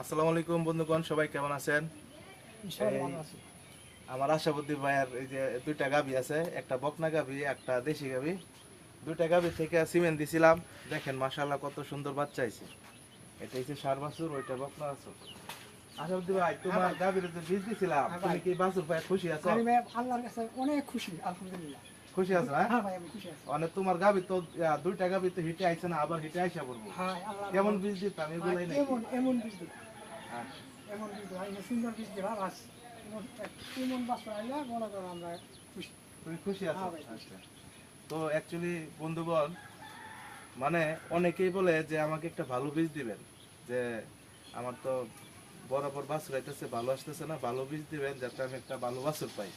আসসালামু আলাইকুম বন্ধুগণ, সবাই কেমন আছেন? আমার আশাবুদ্দি ভাইয়ের এই যে দুইটা গাভী আছে, একটা বকনা গাভী একটা দেশি গাভী। দুইটা গাভী থেকে সিমেন্ট দিছিলাম, দেখেন মাশাআল্লাহ কত সুন্দর বাচ্চা হয়েছে। এটা হচ্ছে ষাঁড় বাছুর, ওইটা বকনা বাছুর। আশাবুদ্দি ভাই, তোমার গাভীর যে বীজ দিছিলাম, তুমি কি বাছুর ভাই খুশি আছো? আমি ভাই আল্লাহর কাছে অনেক খুশি, আলহামদুলিল্লাহ। খুশি আছো? হ্যাঁ হ্যাঁ ভাই, আমি খুশি আছি। মানে তোমার গাভী তো দুইটা গাভী তো হিটে আইছে না, আবার হিটে আইসা পড়বো। হ্যাঁ, আল্লাহ কেমন বীজ দিতাম এগুলাই নাকি? এমন বীজ দিবা, আচ্ছা। এমন বীজ দিবা, এই সুন্দর বীজ দিবা, বাস এমন বাচ্চা আইলে মনে করো আমরা খুশি। তুমি খুশি আছো? হ্যাঁ ভাই, খুশি। আচ্ছা। তো অ্যাকচুয়ালি বন্ধুগণ, মানে অনেকেই বলে যে আমাকে একটা ভালো বীজ দিবেন, যে আমার তো বরাবর বাছুর আইতেছে, ভালো আসতেছে না, ভালো বীজ দিবেন যাতে আমি একটা ভালো বাছুর পাই।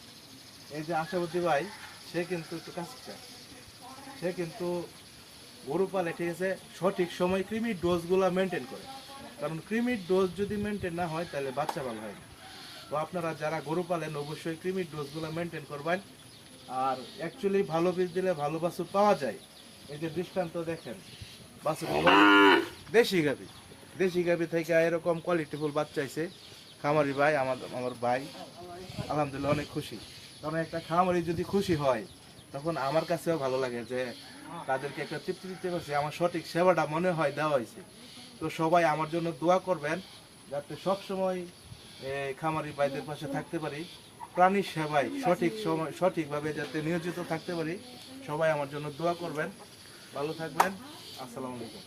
এই যে আশাবতী ভাই, সে কিন্তু একটু কাজ চায়, সে কিন্তু গরু পালে, ঠিক আছে, সঠিক সময় কৃমির ডোজগুলো মেনটেন করে। কারণ কৃমির ডোজ যদি মেনটেন না হয় তাহলে বাচ্চা ভালো হয় না। তো আপনারা যারা গরু পালেন অবশ্যই কৃমির ডোজগুলো মেনটেন করবেন। আর অ্যাকচুয়ালি ভালো বীজ দিলে ভালো বাছুর পাওয়া যায়। এই যে দৃষ্টান্ত দেখেন, বাছুর দেশি গাভী থেকে এরকম কোয়ালিটিফুল বাচ্চা হয়েছে। খামারি ভাই, আমার ভাই আলহামদুলিল্লাহ অনেক খুশি। কারণ একটা খামারি যদি খুশি হয় তখন আমার কাছেও ভালো লাগে যে তাদেরকে একটা তৃপ্তি দিতে পারছি, আমার সঠিক সেবাটা মনে হয় দেওয়া হয়েছে। তো সবাই আমার জন্য দোয়া করবেন যাতে সবসময় খামারি ভাইদের পাশে থাকতে পারি, প্রাণী সেবায় সঠিক সময় সঠিকভাবে যাতে নিয়োজিত থাকতে পারি। সবাই আমার জন্য দোয়া করবেন। ভালো থাকবেন। আসসালামু আলাইকুম।